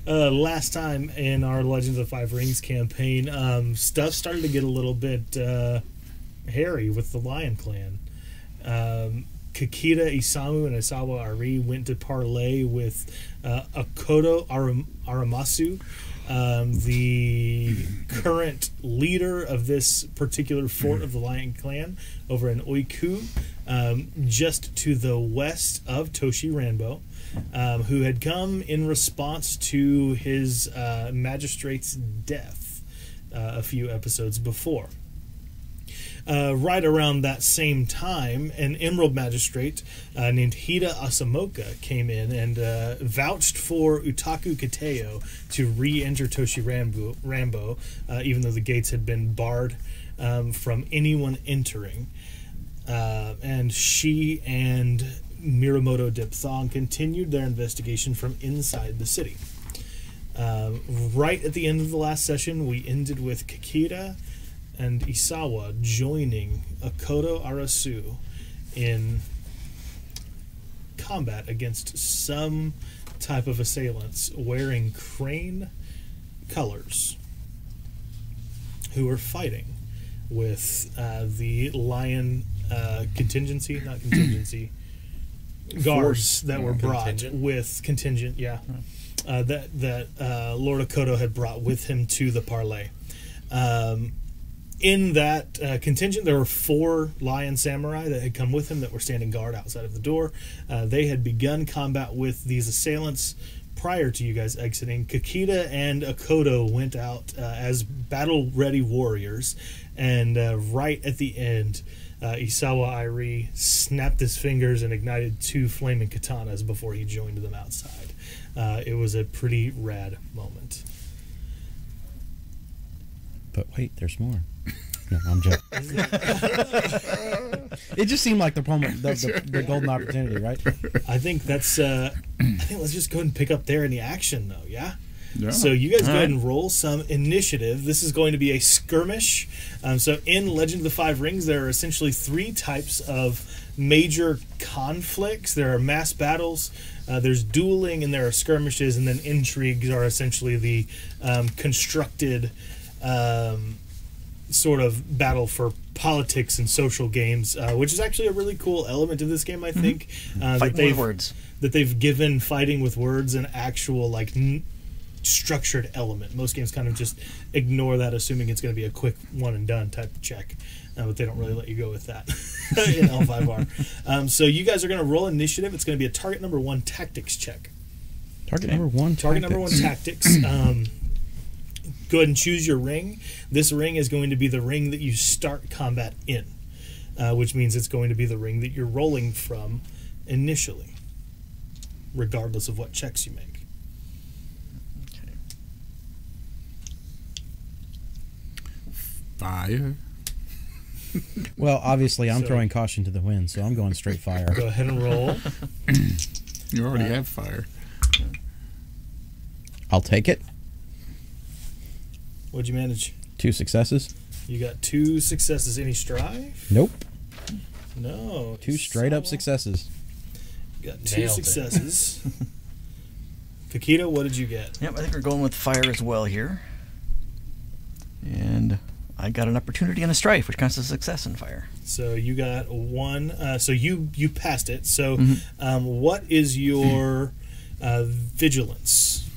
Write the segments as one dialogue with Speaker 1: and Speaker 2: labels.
Speaker 1: Last time in our Legends of the Five Rings campaign, stuff started to get a little bit hairy with the Lion Clan. Kakita, Isamu, and Isawa Ari went to parley with Akodo Aramasu, the current leader of this particular fort of the Lion Clan over in Oiku, just to the west of Toshi Ranbo. Who had come in response to his magistrate's death a few episodes before. Right around that same time, an Emerald magistrate named Hida Asamoka came in and vouched for Utaku Kateo to re-enter Toshi Ranbo, even though the gates had been barred from anyone entering. And she and Miramoto Diphthong continued their investigation from inside the city. Right at the end of the last session, we ended with Kakita and Isawa joining Akodo Arasu in combat against some type of assailants wearing crane colors who were fighting with the lion contingency, not contingency, guards that were brought with contingent, that Lord Akodo had brought with him to the parley. In that contingent, there were 4 lion samurai that had come with him that were standing guard outside of the door. They had begun combat with these assailants prior to you guys exiting. Kakita and Akodo went out as battle-ready warriors, and right at the end, Isawa Airi snapped his fingers and ignited 2 flaming katanas before he joined them outside. It was a pretty rad moment.
Speaker 2: But wait, there's more. No, I'm joking. It just seemed like the golden opportunity, right?
Speaker 1: I think that's. I think let's just go ahead and pick up there in the action, though. Yeah. Yeah. So you guys go ahead and roll some initiative. This is going to be a skirmish. So in Legend of the Five Rings, there are essentially 3 types of major conflicts. There are mass battles, there's dueling, and there are skirmishes, and then intrigues are essentially the constructed sort of battle for politics and social games, which is actually a really cool element of this game, I think.
Speaker 3: Fighting with words.
Speaker 1: That they've given fighting with words an actual, like, structured element. Most games kind of just ignore that, assuming it's going to be a quick one-and-done type of check. But they don't really let you go with that in L5R. So you guys are going to roll initiative. It's going to be a target number 1 tactics check.
Speaker 2: Target number 1
Speaker 1: Target number 1 tactics. Go ahead and choose your ring. This ring is going to be the ring that you start combat in, which means it's going to be the ring that you're rolling from initially, regardless of what checks you make.
Speaker 4: Fire.
Speaker 2: Well, obviously, I'm throwing caution to the wind, so I'm going straight fire.
Speaker 1: Go ahead and roll.
Speaker 4: You already have fire.
Speaker 2: I'll take it.
Speaker 1: What'd you manage?
Speaker 2: 2 successes.
Speaker 1: You got 2 successes. Any strife?
Speaker 2: Nope.
Speaker 1: No.
Speaker 2: 2 straight up successes.
Speaker 1: You got 2 successes. Kakita, what did you get?
Speaker 3: Yep, I think we're going with fire as well here. And I got an opportunity and a strife, which counts as a success in fire.
Speaker 1: So you got 1. So you passed it. So what is your vigilance?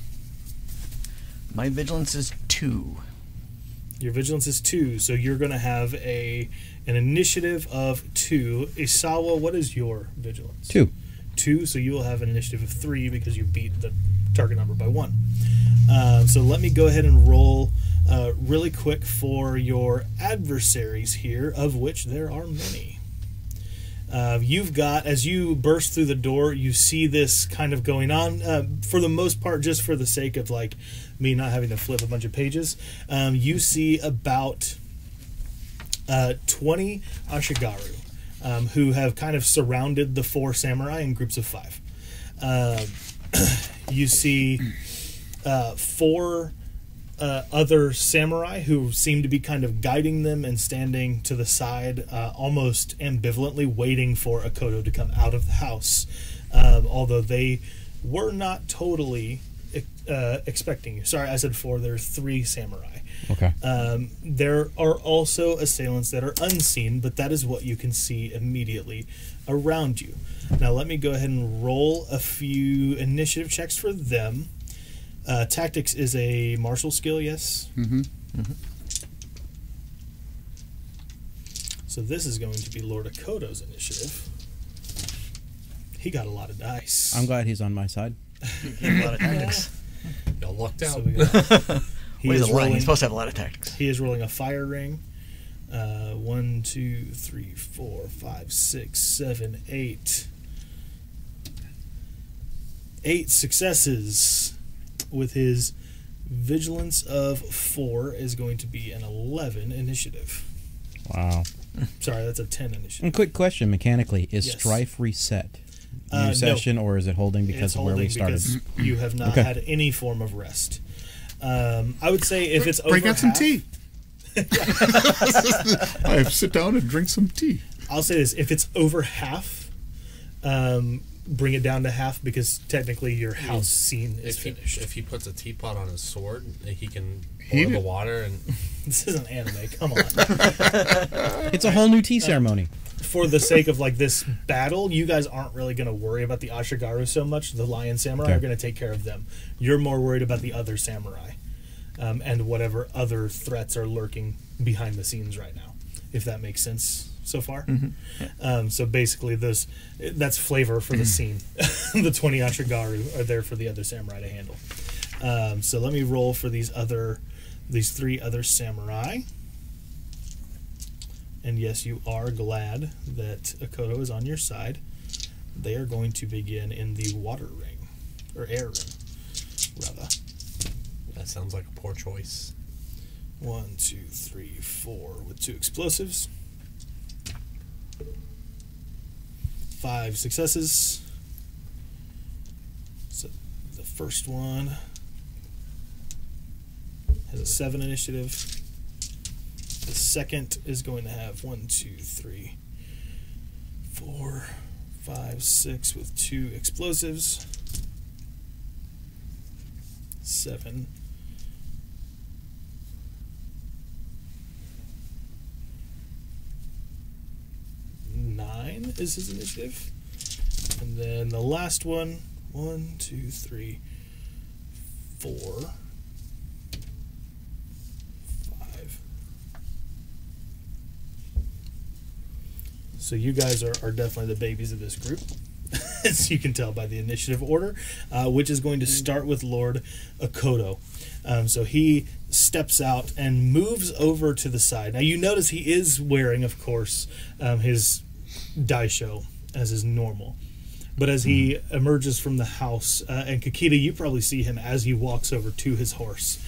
Speaker 3: My vigilance is 2.
Speaker 1: Your vigilance is 2. So you're going to have an initiative of 2. Isawa, what is your vigilance?
Speaker 2: 2.
Speaker 1: 2. So you will have an initiative of 3 because you beat the target number by 1. So let me go ahead and roll really quick for your adversaries here, of which there are many. You've got, as you burst through the door, you see this kind of going on, for the most part, just for the sake of, like, me not having to flip a bunch of pages. You see about 20 Ashigaru, who have kind of surrounded the 4 samurai in groups of 5. You see 4 other samurai who seem to be kind of guiding them and standing to the side, almost ambivalently, waiting for Akoto to come out of the house. Although they were not totally expecting you. Sorry, I said 4. There are 3 samurai.
Speaker 2: Okay.
Speaker 1: There are also assailants that are unseen, but that is what you can see immediately around you. Now let me go ahead and roll a few initiative checks for them. Tactics is a martial skill, yes?
Speaker 4: Mm-hmm.
Speaker 3: Mm-hmm.
Speaker 1: So this is going to be Lord Akoto's initiative. He got a lot of dice.
Speaker 2: I'm glad he's on my side.
Speaker 3: He had a lot of tactics.
Speaker 5: Y'all lucked out.
Speaker 1: So we got,
Speaker 3: He's supposed to have a lot of tactics.
Speaker 1: he is rolling a fire ring. 1, 2, 3, 4, 5, 6, 7, 8. 8 successes. With his vigilance of 4 is going to be an 11 initiative.
Speaker 2: Wow.
Speaker 1: Sorry, that's a 10 initiative.
Speaker 2: And quick question, mechanically, is
Speaker 1: Yes.
Speaker 2: strife reset? New
Speaker 1: No.
Speaker 2: session, or is it holding because
Speaker 1: It's
Speaker 2: of where we
Speaker 1: holding
Speaker 2: started?
Speaker 1: because you have not
Speaker 2: Okay.
Speaker 1: had any form of rest. I would say if it's over
Speaker 4: Break out some
Speaker 1: half-
Speaker 4: tea. I have to sit down and drink some tea.
Speaker 1: I'll say this: if it's over half, bring it down to half because technically your house scene is finished.
Speaker 5: If he puts a teapot on his sword, he can
Speaker 4: Heat
Speaker 5: boil the
Speaker 4: it.
Speaker 5: water and
Speaker 1: This isn't anime. Come on.
Speaker 2: It's a whole new tea ceremony.
Speaker 1: For the sake of like this battle, you guys aren't really going to worry about the Ashigaru so much. The lion samurai
Speaker 2: Okay.
Speaker 1: are going to take care of them. You're more worried about the other samurai and whatever other threats are lurking behind the scenes right now. If that makes sense so far. So basically, that's flavor for the scene. The 20 Ashigaru are there for the other samurai to handle. So let me roll for these 3 other samurai. And yes, you are glad that Akoto is on your side. They are going to begin in the water ring, or air ring, rather.
Speaker 5: that sounds like a poor choice.
Speaker 1: 1, 2, 3, 4 with 2 explosives. 5 successes. So the first one has a 7 initiative. The second is going to have 1, 2, 3, 4, 5, 6 with 2 explosives. 7. Nine is his initiative. And then the last one, 1, 2, 3, 4, 5. So you guys are definitely the babies of this group, as you can tell by the initiative order, which is going to start with Lord Akoto. So he steps out and moves over to the side. Now you notice he is wearing, of course, his daisho as is normal. But as he emerges from the house, and Kakita, you probably see him as he walks over to his horse.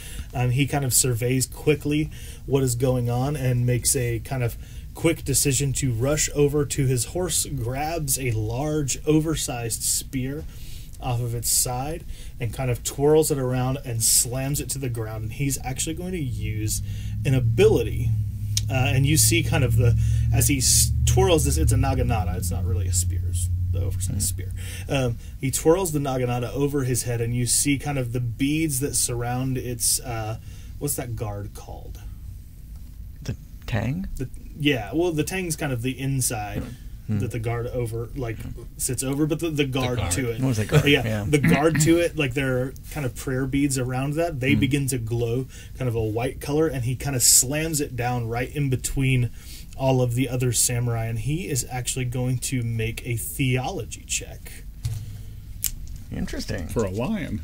Speaker 1: He kind of surveys quickly what is going on and makes a kind of quick decision to rush over to his horse, grabs a large, oversized spear off of its side and kind of twirls it around and slams it to the ground. And he's actually going to use an ability. And you see kind of as he twirls this, it's a naginata. It's not really a spear. It's the oversized spear. He twirls the naginata over his head, and you see kind of the beads that surround its, what's that guard called?
Speaker 3: The tang?
Speaker 1: The tang's kind of the inside that the guard sits over, but the guard to it.
Speaker 3: What was that guard?
Speaker 1: Yeah, the guard to it, like there are kind of prayer beads around that. They begin to glow kind of a white color, and he kind of slams it down right in between all of the other samurai, and he is actually going to make a theology check.
Speaker 3: Interesting.
Speaker 4: For a lion.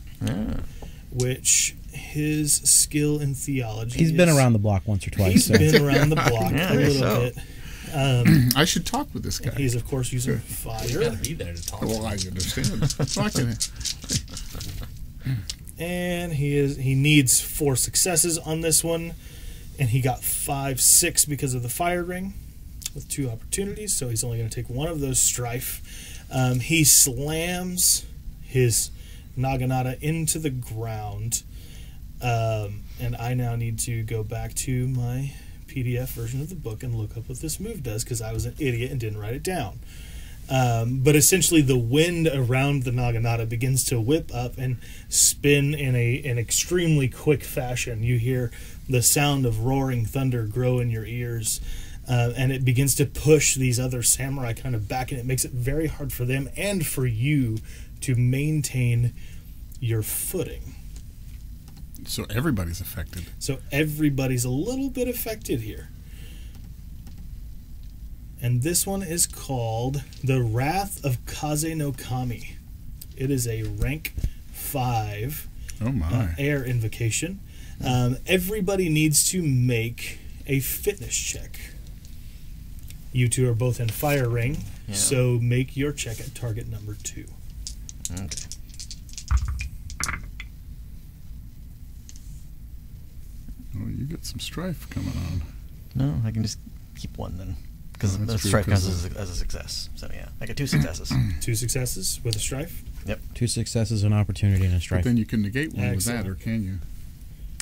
Speaker 1: Which his skill in theology
Speaker 2: He's been around the block once or twice.
Speaker 1: He's
Speaker 2: so.
Speaker 1: been around the block
Speaker 3: Yeah,
Speaker 1: a little
Speaker 3: so.
Speaker 1: bit.
Speaker 4: I should talk with this guy.
Speaker 1: He's, of course, using
Speaker 5: You
Speaker 1: fire.
Speaker 5: gotta be there to talk.
Speaker 4: Well, I understand. So I can,
Speaker 1: And he needs 4 successes on this one. And he got 5, 6 because of the fire ring with 2 opportunities. So he's only going to take 1 of those strife. He slams his naginata into the ground. And I now need to go back to my PDF version of the book and look up what this move does, because I was an idiot and didn't write it down. But essentially, the wind around the Naginata begins to whip up and spin in an extremely quick fashion. You hear the sound of roaring thunder grow in your ears, and it begins to push these other samurai kind of back, and it makes it very hard for them and for you to maintain your footing.
Speaker 4: So everybody's affected.
Speaker 1: So everybody's a little bit affected here. And this one is called The Wrath of Kaze no Kami. It is a rank 5
Speaker 4: Oh my.
Speaker 1: air invocation. Everybody needs to make a fitness check. You two are both in fire ring,
Speaker 3: Yeah.
Speaker 1: so make your check at target number 2.
Speaker 3: Okay.
Speaker 4: Oh, you got some strife coming on.
Speaker 3: No, I can just keep one then. Because
Speaker 4: Oh, that's
Speaker 3: the
Speaker 4: true,
Speaker 3: strife counts
Speaker 4: 'cause
Speaker 3: as a success. So yeah, I got 2 successes.
Speaker 1: 2 successes with a strife.
Speaker 3: Yep.
Speaker 2: 2 successes, an opportunity, and a
Speaker 4: But
Speaker 2: strike.
Speaker 4: then you can negate one
Speaker 1: Excellent.
Speaker 4: with that, or can you?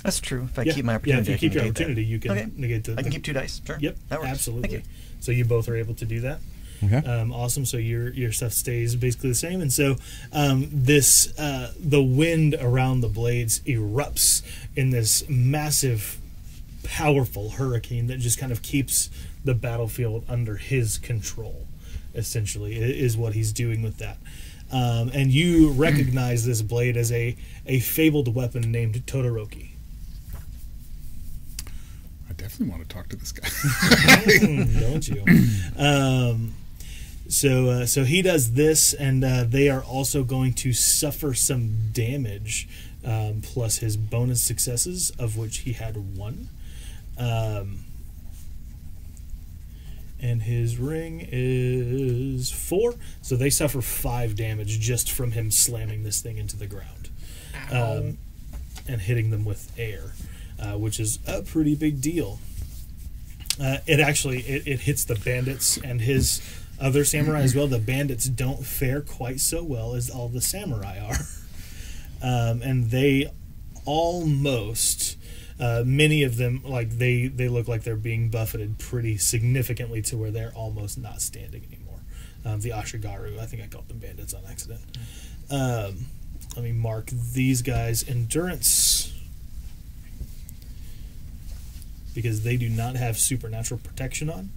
Speaker 3: That's true. If I
Speaker 1: Yeah.
Speaker 3: keep my
Speaker 1: Yeah,
Speaker 3: opportunity,
Speaker 1: if you
Speaker 3: I
Speaker 1: keep
Speaker 3: can
Speaker 1: your
Speaker 3: negate that.
Speaker 1: opportunity, you can
Speaker 3: Okay.
Speaker 1: negate the...
Speaker 3: I can keep 2 dice. Sure.
Speaker 1: Yep,
Speaker 3: That works.
Speaker 1: absolutely.
Speaker 3: Thank you.
Speaker 1: So you both are able to do that.
Speaker 2: Okay.
Speaker 1: Awesome. So your stuff stays basically the same, and so this the wind around the blades erupts in this massive, powerful hurricane that just kind of keeps the battlefield under his control. Essentially, is what he's doing with that. And you recognize this blade as a fabled weapon named Todoroki.
Speaker 4: I definitely want to talk to this guy.
Speaker 1: Don't you? So he does this, and they are also going to suffer some damage, plus his bonus successes, of which he had 1. And his ring is 4, so they suffer 5 damage just from him slamming this thing into the ground, and hitting them with air, which is a pretty big deal. It hits the bandits and his other samurai as well. The bandits don't fare quite so well as all the samurai are, and they almost. Many of them, like they look like they're being buffeted pretty significantly to where they're almost not standing anymore. The Ashigaru, I think I called them bandits on accident. Let me mark these guys' endurance, because they do not have supernatural protection on.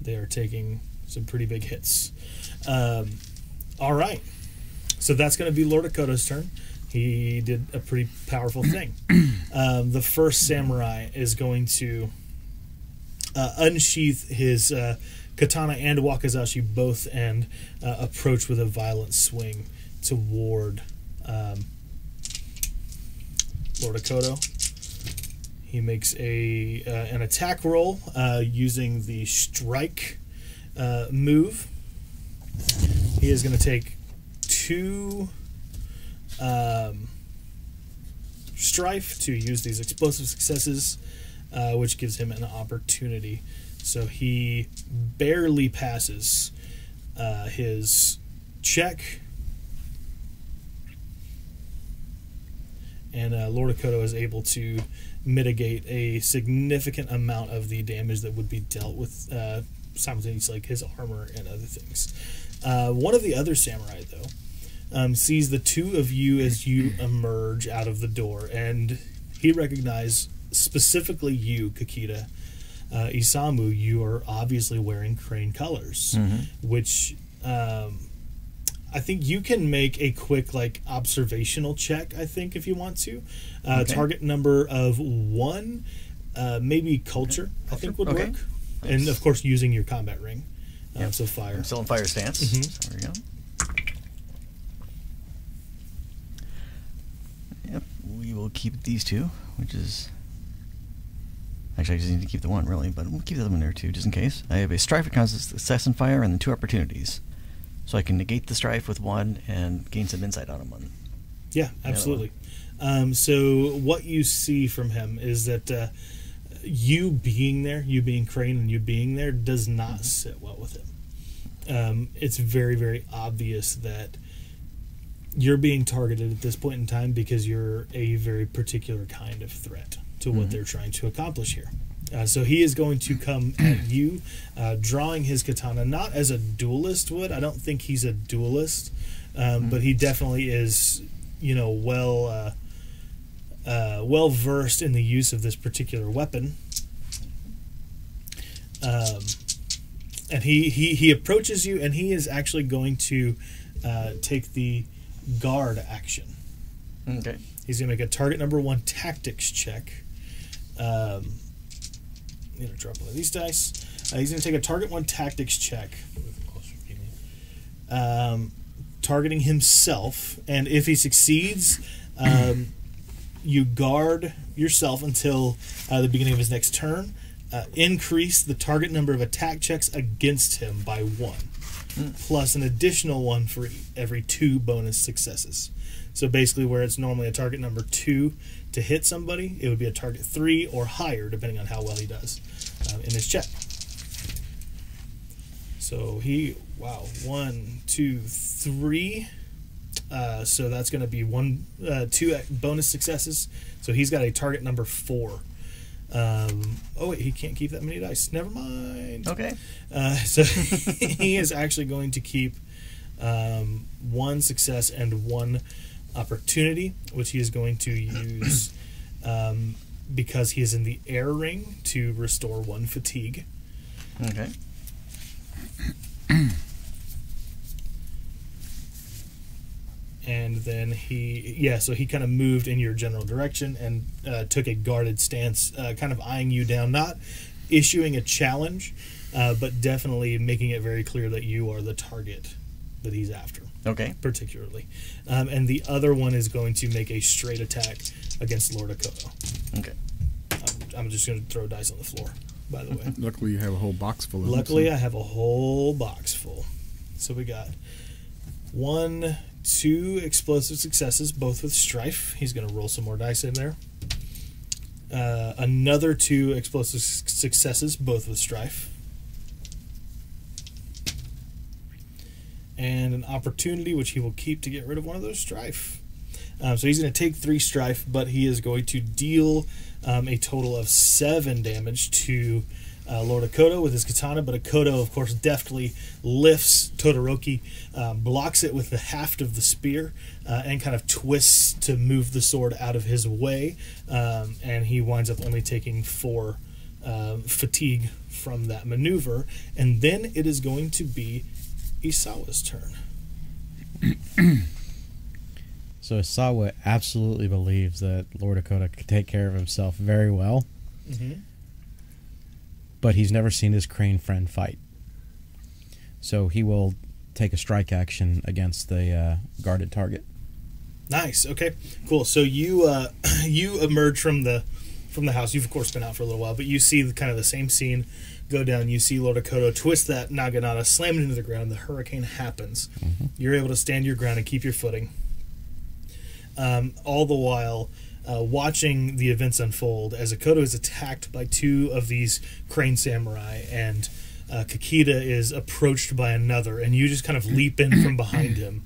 Speaker 1: They are taking some pretty big hits. All right, so that's going to be Lord Akoto's turn. He did a pretty powerful thing. The first samurai is going to unsheath his katana and wakizashi both, and approach with a violent swing toward Lord Akoto. He makes an attack roll using the strike move. He is going to take 2 strife to use these explosive successes, which gives him an opportunity. So he barely passes his check, and Lord Akoto is able to mitigate a significant amount of the damage that would be dealt with simultaneously, like his armor and other things. One of the other samurai, though, sees the 2 of you as you emerge out of the door, and he recognizes specifically you, Kakita. Isamu, you are obviously wearing crane colors, which I think you can make a quick observational check, I think, if you want to.
Speaker 3: Okay.
Speaker 1: Target number of 1, maybe culture, I think would
Speaker 3: Okay.
Speaker 1: work. And of course using your combat ring.
Speaker 3: Yep.
Speaker 1: So fire.
Speaker 3: I'm still in fire stance. So there we go. Yep, we will keep these 2, which is... Actually, I just need to keep the 1, really, but we'll keep the other one there, too, just in case. I have a strife that counts as success and fire, and then 2 opportunities. So I can negate the strife with 1 and gain some insight on 1.
Speaker 1: Yeah, absolutely. So what you see from him is that you being there, you being Crane and you being there, does not sit well with him. It's very, very obvious that you're being targeted at this point in time because you're a very particular kind of threat to what they're trying to accomplish here. So he is going to come at you, drawing his katana, not as a duelist would. I don't think he's a duelist, but he definitely is, well versed in the use of this particular weapon. And he approaches you, and he is actually going to take the guard action.
Speaker 3: Okay.
Speaker 1: He's going to make a target number 1 tactics check. I'm going to drop one of these dice. He's going to take a target 1 tactics check, targeting himself. And if he succeeds, you guard yourself until the beginning of his next turn. Increase the target number of attack checks against him by 1, plus an additional 1 for every 2 bonus successes. So basically, where it's normally a target number 2 to hit somebody, it would be a target 3 or higher, depending on how well he does in his check. So 1, 2, 3. So that's going to be 2 bonus successes. So he's got a target number 4. Oh wait, he can't keep that many dice. Never mind.
Speaker 3: Okay.
Speaker 1: So he is actually going to keep 1 success and 1 opportunity, which he is going to use because he is in the air ring to restore 1 fatigue.
Speaker 3: Okay.
Speaker 1: And then so he kind of moved in your general direction and took a guarded stance, kind of eyeing you down, not issuing a challenge, but definitely making it very clear that you are the target that he's after.
Speaker 3: Okay.
Speaker 1: Particularly. And the other one is going to make a straight attack against Lord Akoto.
Speaker 3: Okay.
Speaker 1: I'm just going to throw dice on the floor, by the way.
Speaker 4: Luckily, you have a whole box full of them.
Speaker 1: Luckily, I have a whole box full. So we got 1, 2 explosive successes, both with strife. He's going to roll some more dice in there. Another 2 explosive successes, both with strife. And an opportunity, which he will keep to get rid of one of those strife. So he's going to take 3 strife, but he is going to deal a total of 7 damage to Lord Akoto with his katana, but Akoto, of course, deftly lifts Todoroki, blocks it with the haft of the spear, and kind of twists to move the sword out of his way, and he winds up only taking 4 fatigue from that maneuver, and then it is going to be Isawa's turn.
Speaker 2: So Isawa absolutely believes that Lord Akoto could take care of himself very well. But he's never seen his crane friend fight. So he will take a strike action against the guarded target.
Speaker 1: Nice. Okay. Cool. So you you emerge from the house. You've of course been out for a little while, but you see kind of the same scene go down. You see Lord Akoto twist that naginata, slam it into the ground. The hurricane happens. You're able to stand your ground and keep your footing. All the while, watching the events unfold as Akoto is attacked by 2 of these crane samurai, and Kakita is approached by another, and you just kind of leap in from behind him,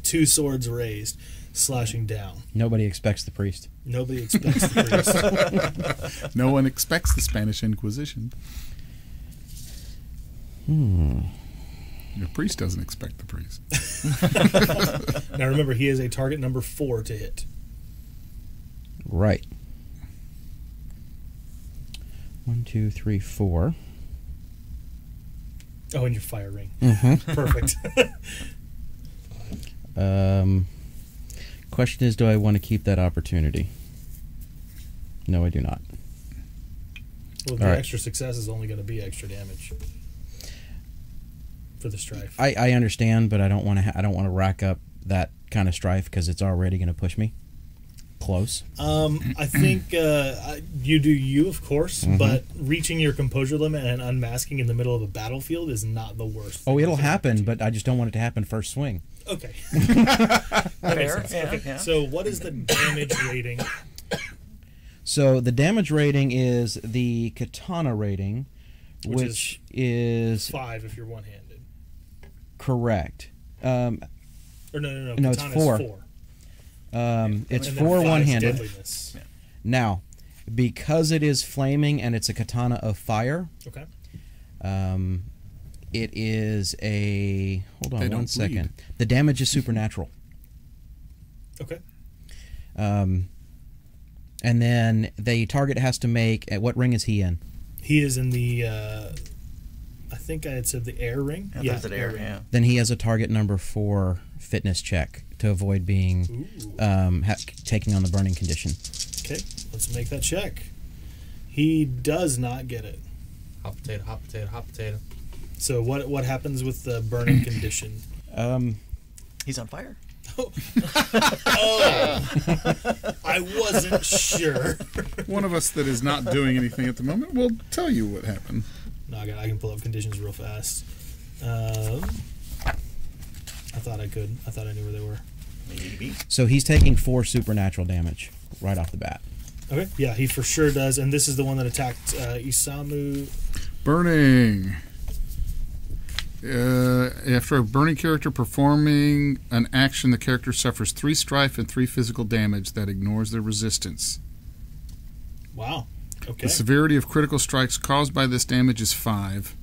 Speaker 1: 2 swords raised, slashing down.
Speaker 2: Nobody expects the priest.
Speaker 1: Nobody expects the priest.
Speaker 4: No one expects the Spanish Inquisition. The priest doesn't expect the priest.
Speaker 1: Now remember, he is a target number 4 to hit.
Speaker 2: Right. 1, 2, 3, 4.
Speaker 1: Oh, and your fire ring.
Speaker 2: Perfect. Question is, do I want to keep that opportunity? No, I do not.
Speaker 1: Well, the extra success is only going to be extra damage for the strife.
Speaker 2: I understand, but I don't want to. I don't want to rack up that kind of strife because it's already going to push me close.
Speaker 1: I think you do you, of course, but reaching your composure limit and unmasking in the middle of a battlefield is not the worst.
Speaker 2: Oh, it'll happen, but I just don't want it to happen first swing.
Speaker 1: Okay.
Speaker 3: Fair. Yeah,
Speaker 1: Okay.
Speaker 3: yeah.
Speaker 1: So, what is the damage rating?
Speaker 2: So the damage rating is the katana rating, which is
Speaker 1: 5 if you're one-handed.
Speaker 2: correct.
Speaker 1: Or no.
Speaker 2: No, it's
Speaker 1: Katana's
Speaker 2: 4.
Speaker 1: 4.
Speaker 2: It's
Speaker 1: And then
Speaker 2: 4
Speaker 1: 5's
Speaker 2: one-handed.
Speaker 1: deadliness.
Speaker 2: Now, because it is flaming and it's a katana of fire,
Speaker 1: Okay.
Speaker 2: it is a... Hold
Speaker 4: They
Speaker 2: on
Speaker 4: don't
Speaker 2: one second.
Speaker 4: bleed.
Speaker 2: The damage is supernatural.
Speaker 1: Okay.
Speaker 2: And then the target has to make... What ring is he in?
Speaker 1: He is in the, I think I had said the air ring.
Speaker 3: Yeah, there's an air,
Speaker 1: ring.
Speaker 3: yeah.
Speaker 2: Then he has a target number 4 fitness check to avoid being
Speaker 1: Ooh.
Speaker 2: taking on the burning condition.
Speaker 1: Okay, let's make that check. He does not get it.
Speaker 5: Hot potato, hot potato, hot potato.
Speaker 1: So what happens with the burning condition?
Speaker 3: He's on fire.
Speaker 1: Oh, I wasn't sure.
Speaker 4: One of us that is not doing anything at the moment will tell you what happened.
Speaker 1: No, I can pull up conditions real fast. I thought I could. I thought I knew where they were.
Speaker 3: Maybe.
Speaker 2: So he's taking 4 supernatural damage right off the bat.
Speaker 1: Okay, yeah, he for sure does. And this is the one that attacked Isamu.
Speaker 4: Burning. After a burning character performing an action, the character suffers 3 strife and 3 physical damage that ignores their resistance.
Speaker 1: Wow. Okay.
Speaker 4: The severity of critical strikes caused by this damage is 5.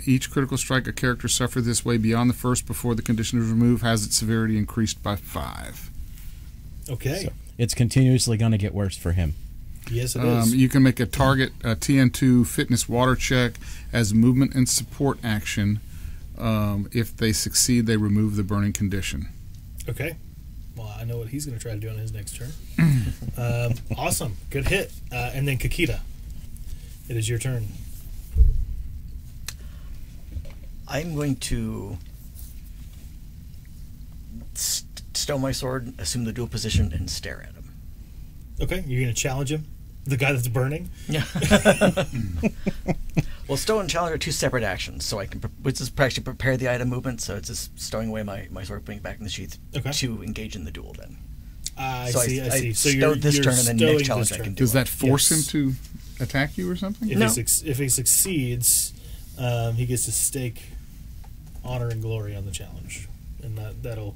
Speaker 4: Each critical strike a character suffered this way beyond the first before the condition is removed has its severity increased by 5.
Speaker 1: Okay.
Speaker 2: So it's continuously going to get worse for him.
Speaker 1: Yes, it is.
Speaker 4: You can make a target TN2 fitness water check as movement and support action. If they succeed, they remove the burning condition.
Speaker 1: Okay. Well, I know what he's going to try to do on his next turn. Awesome. Good hit. And then Kakita, it is your turn.
Speaker 3: I'm going to stow my sword, assume the dual position, and stare at him.
Speaker 1: Okay, you're going to challenge him? The guy that's burning?
Speaker 3: Yeah. Well, stow and challenge are 2 separate actions, so I can, which is actually prepare the item movement, so it's just stowing away my sword, putting it back in the sheath to engage in the duel then.
Speaker 1: I
Speaker 3: So
Speaker 1: see.
Speaker 3: I
Speaker 1: So
Speaker 3: stowed this
Speaker 1: you're
Speaker 3: turn, and then
Speaker 1: stowing
Speaker 3: next challenge
Speaker 1: this
Speaker 3: I can
Speaker 1: turn.
Speaker 3: do.
Speaker 4: Does that force
Speaker 1: Yes.
Speaker 4: him to attack you or something?
Speaker 1: If,
Speaker 3: No.
Speaker 1: if he succeeds, he gets to stake honor and glory on the challenge. And that'll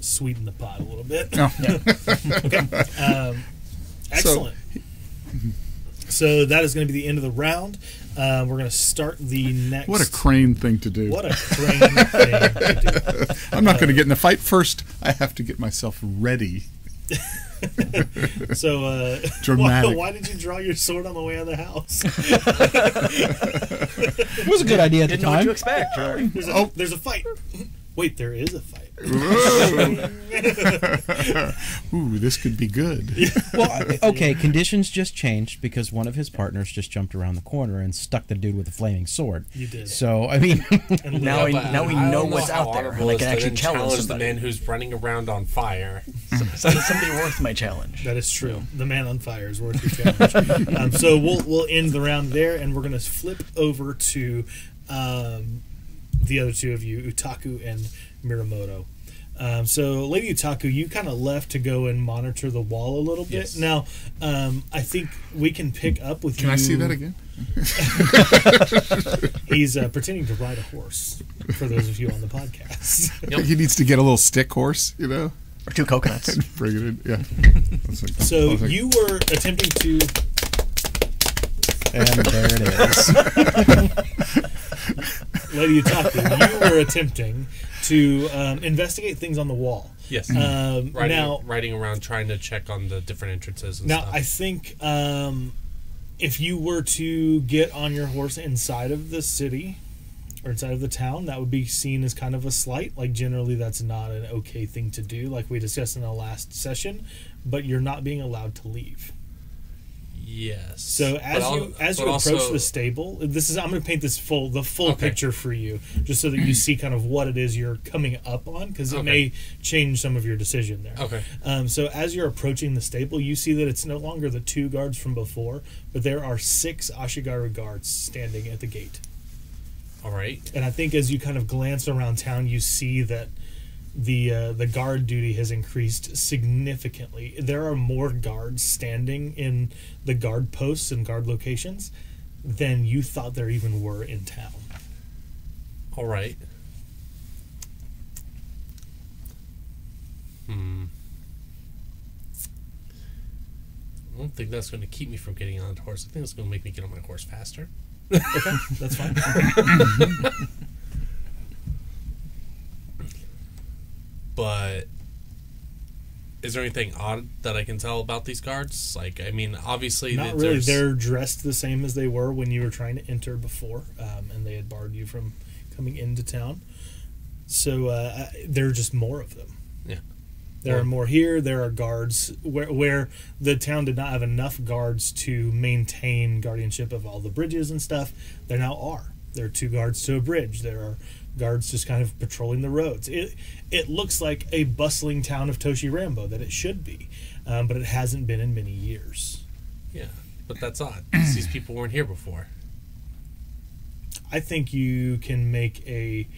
Speaker 1: sweeten the pot a little bit.
Speaker 4: No.
Speaker 1: Okay. Excellent. So that is going to be the end of the round. We're going to start the next.
Speaker 4: What a crane thing to do.
Speaker 1: What a crane thing to do.
Speaker 4: I'm not going to get in the fight first. I have to get myself ready.
Speaker 1: So,
Speaker 4: Dramatic.
Speaker 1: why did you draw your sword on the way out of the house?
Speaker 2: It was a good idea at the
Speaker 3: Didn't know what to
Speaker 2: time.
Speaker 3: expect. Right?
Speaker 1: There's a fight. Wait, there is a fight.
Speaker 4: Ooh, this could be good.
Speaker 2: Well, okay, conditions just changed because one of his partners just jumped around the corner and stuck the dude with a flaming sword.
Speaker 1: You did.
Speaker 2: So, I mean...
Speaker 1: And
Speaker 3: Now
Speaker 1: Leo-
Speaker 3: now we
Speaker 5: I
Speaker 3: know
Speaker 5: don't
Speaker 3: what's
Speaker 5: how
Speaker 3: out there,
Speaker 5: honorable
Speaker 3: and I
Speaker 5: it
Speaker 3: can
Speaker 5: is to
Speaker 3: actually
Speaker 5: then
Speaker 3: challenge
Speaker 5: the
Speaker 3: somebody.
Speaker 5: man who's running around on fire.
Speaker 3: Somebody worth my challenge.
Speaker 1: That is true. The man on fire is worth your challenge. So we'll end the round there, and we're going to flip over to the other two of you, Utaku and Miramoto. So, Lady Utaku, you kind of left to go and monitor the wall a little bit.
Speaker 5: Yes.
Speaker 1: Now, I think we can pick up with you.
Speaker 4: Can I see that again?
Speaker 1: He's pretending to ride a horse, for those of you on the podcast.
Speaker 4: I think he needs to get a little stick horse, you know?
Speaker 3: Or 2 coconuts.
Speaker 4: And bring it in. Yeah.
Speaker 1: So, you were attempting to...
Speaker 2: And there it is.
Speaker 1: Lady Utaku, you were attempting to investigate things on the wall.
Speaker 5: Yes.
Speaker 1: Now,
Speaker 5: Riding around trying to check on the different entrances and
Speaker 1: now
Speaker 5: stuff.
Speaker 1: I think if you were to get on your horse inside of the city or inside of the town, that would be seen as kind of a slight. Like, generally, that's not an okay thing to do, like we discussed in the last session. But you're not being allowed to leave.
Speaker 5: Yes.
Speaker 1: So as you approach the stable, I'm going to paint the full picture for you, just so that you see kind of what it is you're coming up on, because it may change some of your decision there.
Speaker 5: Okay.
Speaker 1: So as you're approaching the stable, you see that it's no longer the 2 guards from before, but there are 6 Ashigaru guards standing at the gate.
Speaker 5: All right.
Speaker 1: And I think as you kind of glance around town, you see that the guard duty has increased significantly. There are more guards standing in the guard posts and guard locations than you thought there even were in town.
Speaker 5: All right. I don't think that's going to keep me from getting on the horse. I think it's going to make me get on my horse faster.
Speaker 1: Okay, that's fine.
Speaker 5: But is there anything odd that I can tell about these guards? Like, I mean, obviously,
Speaker 1: Not really. They're dressed the same as they were when you were trying to enter before, and they had barred you from coming into town. So there are just more of them.
Speaker 5: Yeah.
Speaker 1: There are more here. There are guards where the town did not have enough guards to maintain guardianship of all the bridges and stuff. There now are. There are 2 guards to a bridge. There are guards just kind of patrolling the roads. It looks like a bustling town of Toshi Rambo that it should be, but it hasn't been in many years.
Speaker 5: Yeah, but that's odd. 'Cause these people weren't here before.
Speaker 1: I think you can make a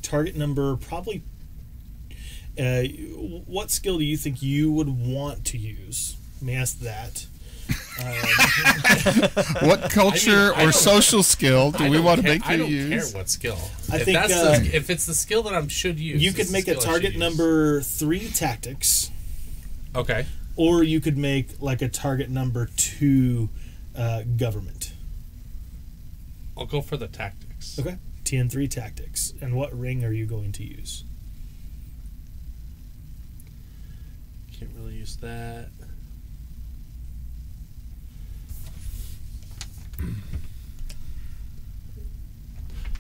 Speaker 1: target number probably. What skill do you think you would want to use? Let me ask that.
Speaker 4: What culture
Speaker 5: I
Speaker 4: or
Speaker 5: don't-
Speaker 4: social skill do we want to make
Speaker 5: I
Speaker 4: you
Speaker 5: don't
Speaker 4: use?
Speaker 5: care what skill.
Speaker 1: I
Speaker 5: if
Speaker 1: think,
Speaker 5: that's if it's the skill that I should use,
Speaker 1: You
Speaker 5: it's
Speaker 1: could
Speaker 5: the
Speaker 1: make a
Speaker 5: skill I should
Speaker 1: target
Speaker 5: use.
Speaker 1: number 3 tactics,
Speaker 5: Okay.
Speaker 1: or you could make like a target number 2 government.
Speaker 5: I'll go for the tactics.
Speaker 1: Okay. TN3 tactics. And what ring are you going to use?
Speaker 5: Can't really use that.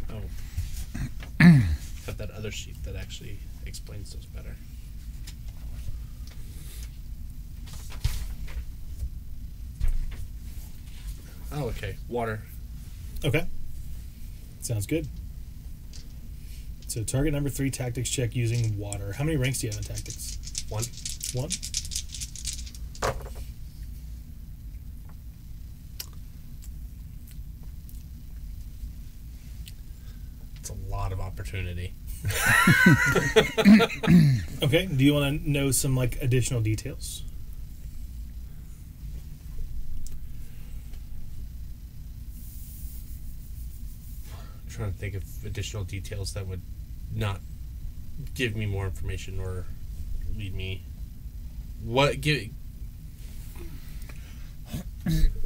Speaker 5: Oh. Have that other sheet that actually explains those better. Oh, okay. Water.
Speaker 1: Okay. Sounds good. So target number 3 tactics check using water. How many ranks do you have in tactics?
Speaker 5: 1.
Speaker 1: 1?
Speaker 5: It's a lot of opportunity.
Speaker 1: Okay. Do you want to know some like additional details?
Speaker 5: I'm trying to think of additional details that would not give me more information or lead me. What give?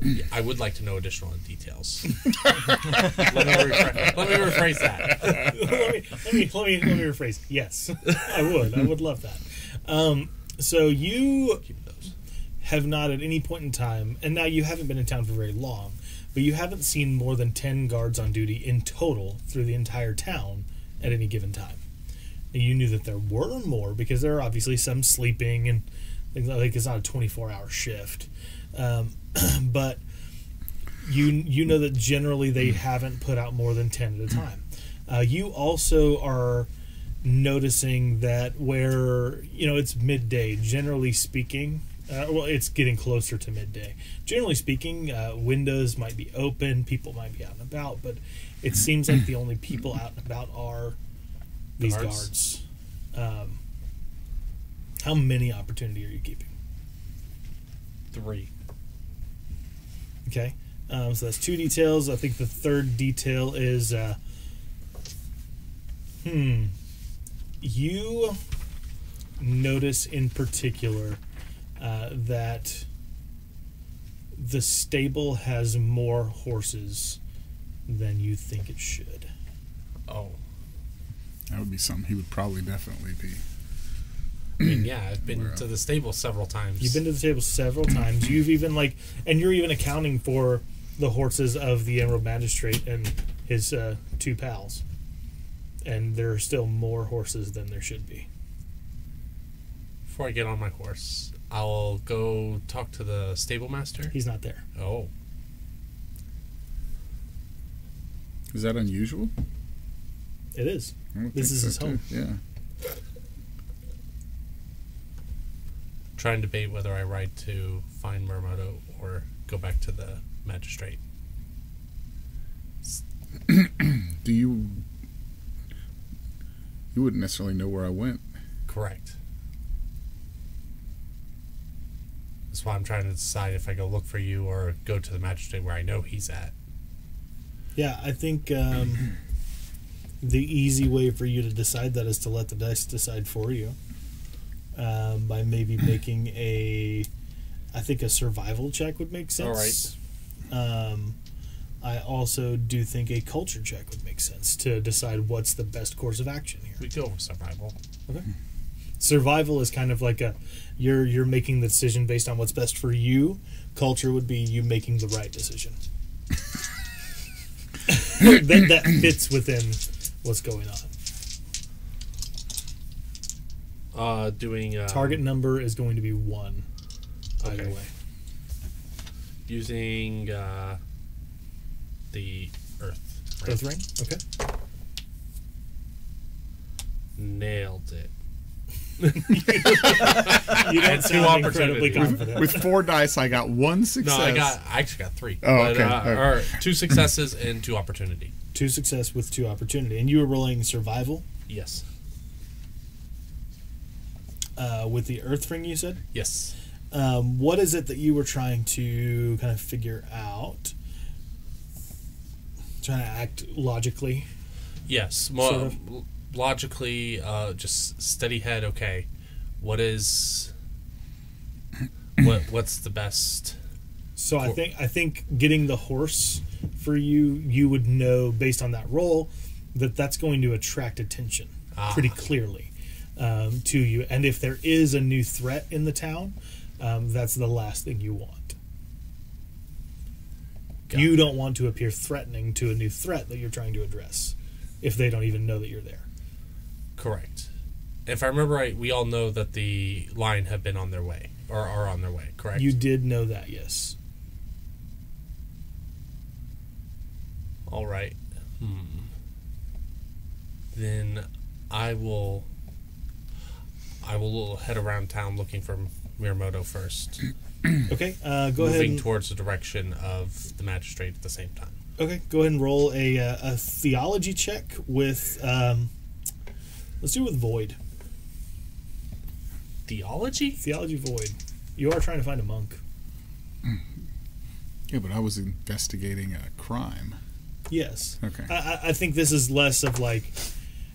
Speaker 5: Yeah, I would like to know additional details. let me rephrase that.
Speaker 1: let me rephrase. Yes, I would love that. So you
Speaker 5: Keep those.
Speaker 1: have not at any point in time, and now you haven't been in town for very long, but you haven't seen more than 10 guards on duty in total through the entire town at any given time. And you knew that there were more because there are obviously some sleeping and things like it's not a 24-hour shift. But you know that generally they haven't put out more than 10 at a time. You also are noticing that where, it's midday, generally speaking, well, it's getting closer to midday. Generally speaking, windows might be open, people might be out and about, but it seems like the only people out and about are these guards. How many opportunity are you keeping?
Speaker 5: 3.
Speaker 1: Okay, so that's 2 details. I think the third detail is, you notice in particular that the stable has more horses than you think it should.
Speaker 5: Oh,
Speaker 4: That would be something he would probably definitely be.
Speaker 5: I mean, yeah, I've been to the stable several times.
Speaker 1: You've been to the table several times. You've even and you're even accounting for the horses of the Emerald Magistrate and his 2 pals. And there are still more horses than there should be.
Speaker 5: Before I get on my horse, I'll go talk to the stable master.
Speaker 1: He's not there.
Speaker 5: Oh,
Speaker 4: Is that unusual?
Speaker 1: It is.
Speaker 4: I don't
Speaker 1: This
Speaker 4: think
Speaker 1: is
Speaker 4: so,
Speaker 1: his home.
Speaker 4: too. Yeah.
Speaker 5: try and debate whether I ride to find Muramoto or go back to the magistrate.
Speaker 4: Do you? You wouldn't necessarily know where I went.
Speaker 5: Correct. That's why I'm trying to decide if I go look for you or go to the magistrate where I know he's at.
Speaker 1: Yeah, I think The easy way for you to decide that is to let the dice decide for you. By maybe making I think a survival check would make sense.
Speaker 5: All right.
Speaker 1: I also do think a culture check would make sense to decide what's the best course of action here.
Speaker 5: We go with survival.
Speaker 1: Okay. Survival is kind of like you're making the decision based on what's best for you. Culture would be you making the right decision. that fits within what's going on.
Speaker 5: Doing
Speaker 1: Target number is going to be 1. Either
Speaker 5: Okay.
Speaker 1: way.
Speaker 5: using the earth. Right?
Speaker 1: Earth ring? Okay.
Speaker 5: Nailed it.
Speaker 1: You don't
Speaker 5: And two
Speaker 1: sound incredibly
Speaker 5: opportunities.
Speaker 1: confident.
Speaker 4: With 4 dice, I got 1
Speaker 5: No,
Speaker 4: success.
Speaker 5: I actually got 3.
Speaker 4: Oh,
Speaker 5: but,
Speaker 4: okay. Okay.
Speaker 5: Or 2 successes and 2 opportunity.
Speaker 1: 2 success with 2 opportunity. And you were rolling survival
Speaker 5: Yes.
Speaker 1: with the earth ring, you said?
Speaker 5: Yes.
Speaker 1: What is it that you were trying to kind of figure out? Trying to act logically?
Speaker 5: Yes.
Speaker 1: Sort of.
Speaker 5: Logically, just steady head. Okay, what's the best?
Speaker 1: So I think getting the horse for you would know based on that roll that that's going to attract attention pretty clearly to you. And if there is a new threat in the town, that's the last thing you want. You don't want to appear threatening to a new threat that you're trying to address if they don't even know that you're there.
Speaker 5: Correct. If I remember right, we all know that the line have been on their way or are on their way. Correct.
Speaker 1: You did know that, yes.
Speaker 5: All right. Then I will head around town looking for Miyamoto first.
Speaker 1: Okay, go ahead.
Speaker 5: Moving
Speaker 1: And,
Speaker 5: towards the direction of the magistrate at the same time.
Speaker 1: okay, go ahead and roll a theology check with. Let's do it with void.
Speaker 5: Theology?
Speaker 1: Theology void. You are trying to find a monk.
Speaker 4: Yeah, but I was investigating a crime.
Speaker 1: Yes.
Speaker 4: Okay.
Speaker 1: I think this is less of like,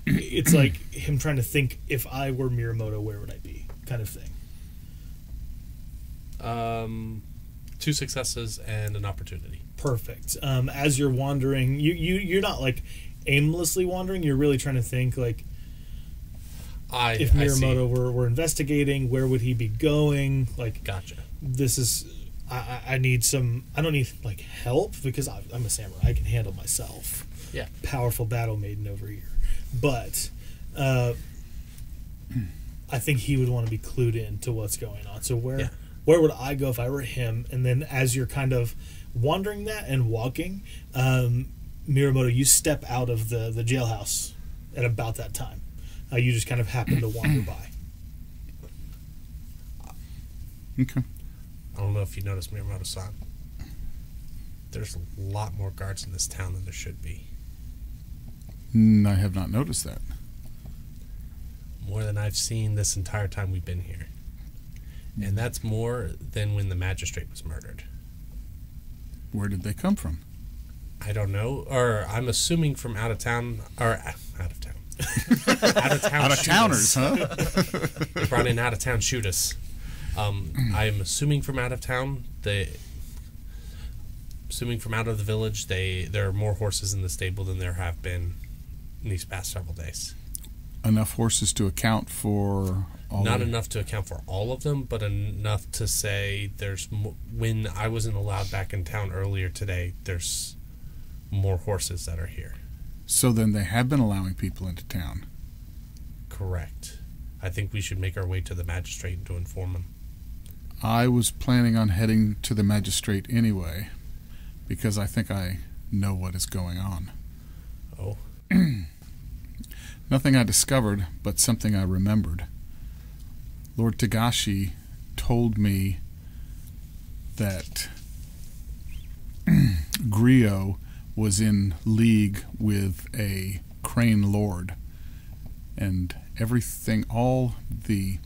Speaker 1: it's like him trying to think, if I were Miyamoto, where would I be? Kind of thing.
Speaker 5: 2 successes and an opportunity.
Speaker 1: Perfect. As you're wandering, you're not like aimlessly wandering. You're really trying to think like, if Miyamoto were investigating, where would he be going? Like,
Speaker 5: Gotcha.
Speaker 1: this is. I need some. I don't need like help because I'm a samurai. I can handle myself.
Speaker 5: Yeah.
Speaker 1: Powerful battle maiden over here, but I think he would want to be clued in to what's going on. So where would I go if I were him? And then as you're kind of wandering that and walking, Miyamoto, you step out of the jailhouse at about that time. You just kind of happen to wander by.
Speaker 4: Okay.
Speaker 5: I don't know if you noticed, Miyamoto-san. There's a lot more guards in this town than there should be.
Speaker 4: I have not noticed that.
Speaker 5: More than I've seen this entire time we've been here. And that's more than when the magistrate was murdered.
Speaker 4: Where did they come from?
Speaker 5: I don't know. Or I'm assuming from out of town. Or out of town. Out of town.
Speaker 4: Out of towners, huh?
Speaker 5: They brought in out of town shooters. I'm assuming from out of town. Assuming from out of the village, there are more horses in the stable than there have been in these past several days.
Speaker 4: Enough horses to account for all
Speaker 5: Not
Speaker 4: of
Speaker 5: enough to account for all of them, but enough to say there's when I wasn't allowed back in town earlier today, there's more horses that are here.
Speaker 4: So then they have been allowing people into town.
Speaker 5: Correct. I think we should make our way to the magistrate to inform him.
Speaker 4: I was planning on heading to the magistrate anyway, because I think I know what is going on.
Speaker 5: Oh.
Speaker 4: Nothing I discovered, but something I remembered. Lord Tagashi told me that Griot was in league with a crane lord, and everything, all the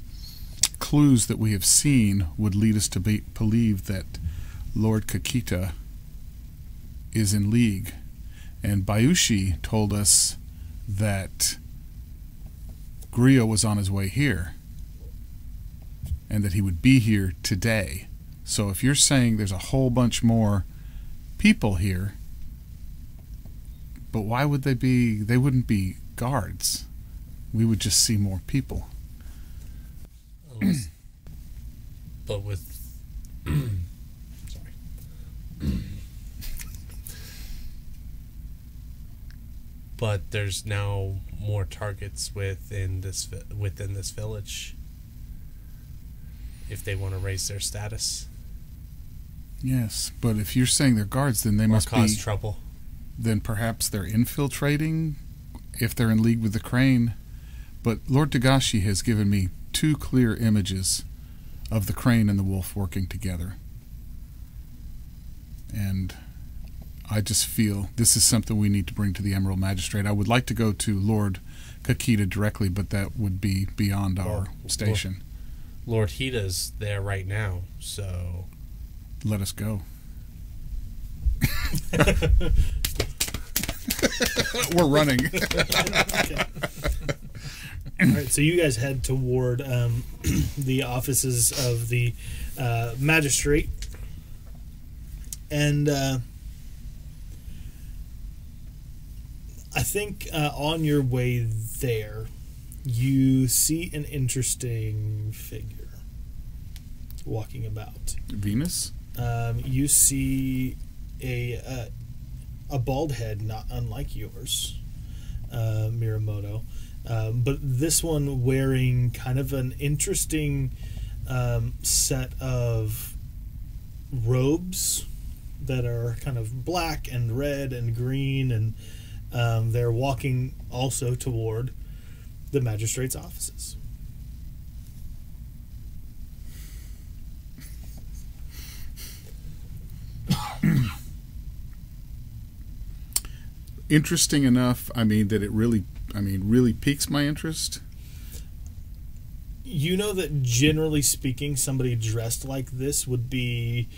Speaker 4: clues that we have seen would lead us to believe that Lord Kakita is in league. And Bayushi told us that Griot was on his way here and that he would be here today. So if you're saying there's a whole bunch more people here, but why would they be? They wouldn't be guards. We would just see more people.
Speaker 5: But with sorry. But there's now more targets within this village if they want to raise their status.
Speaker 4: Yes, but if you're saying they're guards, then they
Speaker 5: Or
Speaker 4: must
Speaker 5: cause
Speaker 4: be
Speaker 5: trouble.
Speaker 4: Then perhaps they're infiltrating if they're in league with the Crane. But Lord Togashi has given me 2 clear images of the Crane and the Wolf working together. And I just feel this is something we need to bring to the Emerald Magistrate. I would like to go to Lord Kakita directly, but that would be beyond our station.
Speaker 5: Lord Hida's there right now, so...
Speaker 4: Let us go. We're running.
Speaker 1: Okay. All right, so you guys head toward the offices of the magistrate, and I think on your way there, you see an interesting figure walking about.
Speaker 4: Venus?
Speaker 1: You see a bald head, not unlike yours, Miramoto. But this one wearing kind of an interesting set of robes that are kind of black and red and green, and they're walking also toward the magistrate's offices.
Speaker 4: Interesting enough, that it really piques my interest.
Speaker 1: You know that generally speaking, somebody dressed like this would be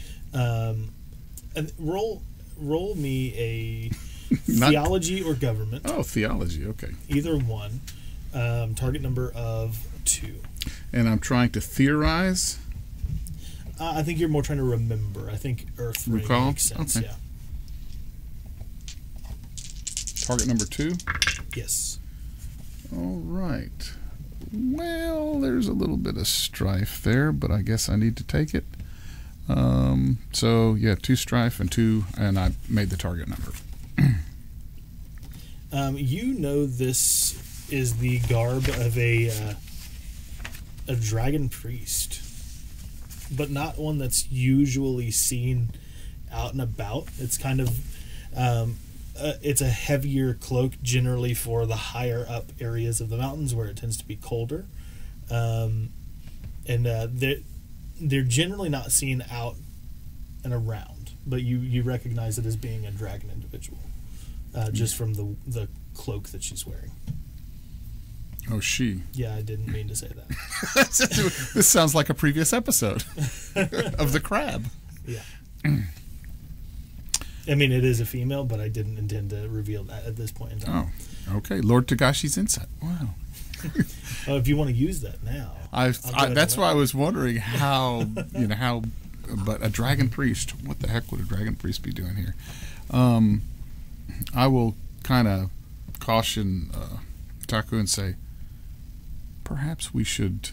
Speaker 1: roll me a theology or government.
Speaker 4: Oh, theology, okay.
Speaker 1: Either one. Target number of 2.
Speaker 4: And I'm trying to theorize.
Speaker 1: I think you're more trying to remember. I think Earth Ring
Speaker 4: Recall?
Speaker 1: makes sense.
Speaker 4: Okay.
Speaker 1: Yeah.
Speaker 4: Target number 2?
Speaker 1: Yes.
Speaker 4: All right. Well, there's a little bit of strife there, but I guess I need to take it. So, yeah, 2 strife and 2, and I made the target number.
Speaker 1: You know this is the garb of a dragon priest, but not one that's usually seen out and about. It's kind of it's a heavier cloak generally for the higher up areas of the mountains where it tends to be colder, and they're generally not seen out and around, but you recognize it as being a dragon individual just from the cloak that she's wearing.
Speaker 4: Oh, she.
Speaker 1: Yeah, I didn't mean to say that.
Speaker 4: This sounds like a previous episode of the crab.
Speaker 1: Yeah. I mean, it is a female, but I didn't intend to reveal that at this point in time.
Speaker 4: Oh, okay. Lord Togashi's insight. Wow.
Speaker 1: Oh, if you want to use that now,
Speaker 4: that's why I was wondering how, but a dragon priest, what the heck would a dragon priest be doing here? I will kind of caution Taku and say, perhaps we should